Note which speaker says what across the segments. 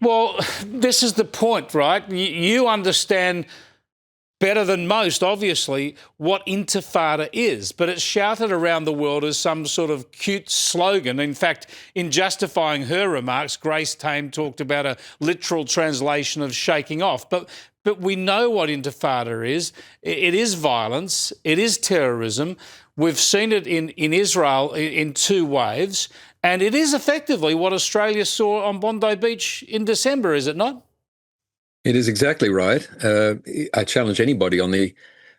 Speaker 1: Well, this is the point, right? You understand better than most, obviously, what intifada is, but it's shouted around the world as some sort of cute slogan. In fact, in justifying her remarks, Grace Tame talked about a literal translation of shaking off. But we know what intifada is. It is violence. It is terrorism. We've seen it in Israel in two waves. And it is effectively what Australia saw on Bondi Beach in December, is it not?
Speaker 2: It is exactly right. I challenge anybody on the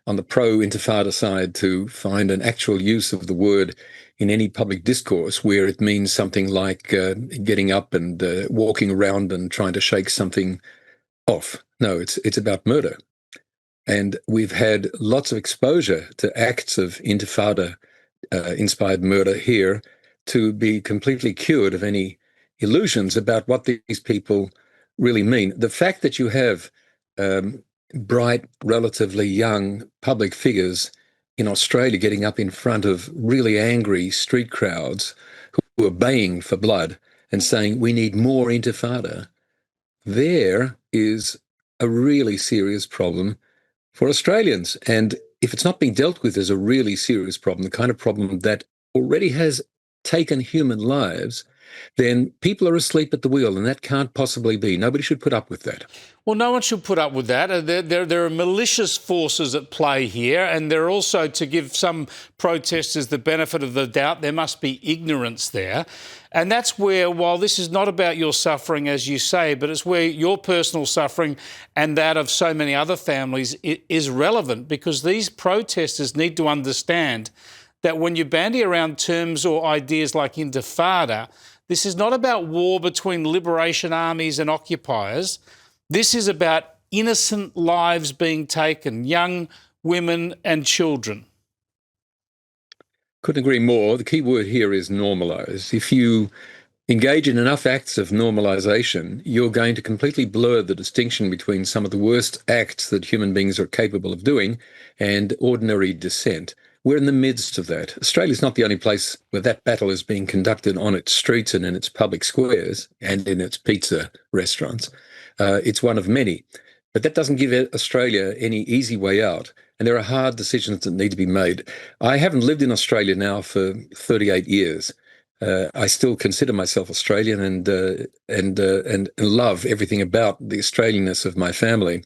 Speaker 2: pro-intifada side to find an actual use of the word in any public discourse where it means something like getting up and walking around and trying to shake something off. No, it's about murder. And we've had lots of exposure to acts of intifada inspired murder here to be completely cured of any illusions about what these people really mean. The fact that you have bright, relatively young public figures in Australia getting up in front of really angry street crowds who are baying for blood and saying, we need more intifada, there is a really serious problem for Australians. And if it's not being dealt with as a really serious problem, the kind of problem that already has taken human lives, then people are asleep at the wheel, and that can't possibly be. Nobody should put up with that.
Speaker 1: Well, no one should put up with that. There are malicious forces at play here, and there are also, to give some protesters the benefit of the doubt, there must be ignorance there. And that's where, while this is not about your suffering, as you say, but it's where your personal suffering and that of so many other families is relevant, because these protesters need to understand that when you bandy around terms or ideas like intifada, this is not about war between liberation armies and occupiers. This is about innocent lives being taken, young women and children.
Speaker 2: Couldn't agree more. The key word here is normalise. If you engage in enough acts of normalisation, you're going to completely blur the distinction between some of the worst acts that human beings are capable of doing and ordinary dissent. We're in the midst of that. Australia's not the only place where that battle is being conducted on its streets and in its public squares and in its pizza restaurants. It's one of many. But that doesn't give Australia any easy way out. And there are hard decisions that need to be made. I haven't lived in Australia now for 38 years. I still consider myself Australian and love everything about the Australianness of my family.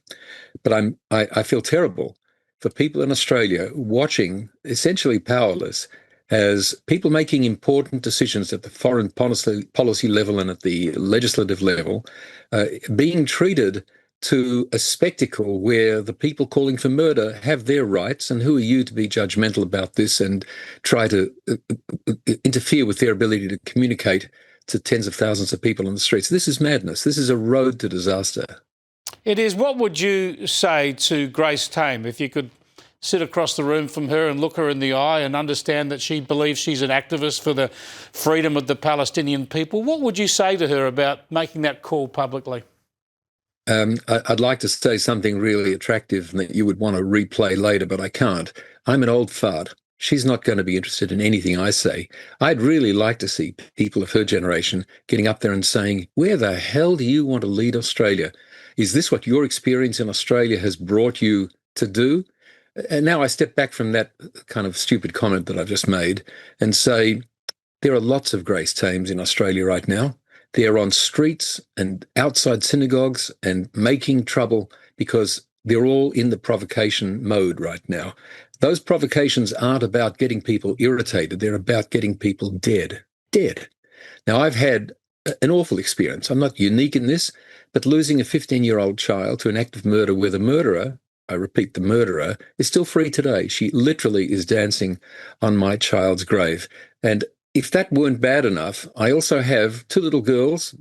Speaker 2: But I feel terrible for people in Australia watching, essentially powerless, as people making important decisions at the foreign policy level and at the legislative level, being treated to a spectacle where the people calling for murder have their rights, and who are you to be judgmental about this and try to interfere with their ability to communicate to tens of thousands of people on the streets? This is madness. This is a road to disaster.
Speaker 1: It is. What would you say to Grace Tame if you could sit across the room from her and look her in the eye and understand that she believes she's an activist for the freedom of the Palestinian people? What would you say to her about making that call publicly?
Speaker 2: I'd like to say something really attractive that you would want to replay later, but I can't. I'm an old fart. She's not going to be interested in anything I say. I'd really like to see people of her generation getting up there and saying, where the hell do you want to lead Australia? Is this what your experience in Australia has brought you to do? And now I step back from that kind of stupid comment that I've just made and say, there are lots of Grace Tames in Australia right now. They're on streets and outside synagogues and making trouble because they're all in the provocation mode right now. Those provocations aren't about getting people irritated. They're about getting people dead. Now, I've had an awful experience. I'm not unique in this, but losing a 15-year-old child to an act of murder where the murderer, I repeat, the murderer, is still free today. She literally is dancing on my child's grave. And if that weren't bad enough, I also have two little girls,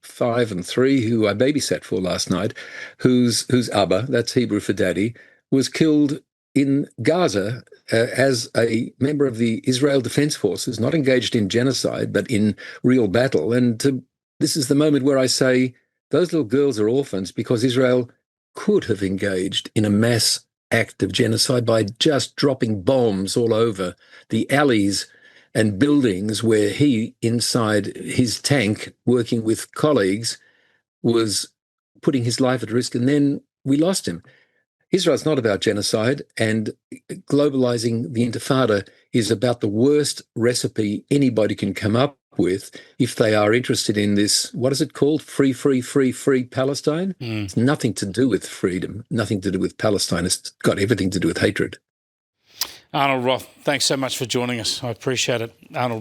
Speaker 2: 5 and 3, who I babysat for last night, whose Abba, that's Hebrew for daddy, was killed in Gaza as a member of the Israel Defense Forces, not engaged in genocide, but in real battle. And this is the moment where I say those little girls are orphans because Israel could have engaged in a mass act of genocide by just dropping bombs all over the alleys and buildings where he, inside his tank, working with colleagues, was putting his life at risk, and then we lost him. Israel's not about genocide, and globalizing the intifada is about the worst recipe anybody can come up with if they are interested in this, what is it called? Free Palestine? It's nothing to do with freedom, nothing to do with Palestine. It's got everything to do with hatred.
Speaker 1: Arnold Roth, thanks so much for joining us. I appreciate it. Arnold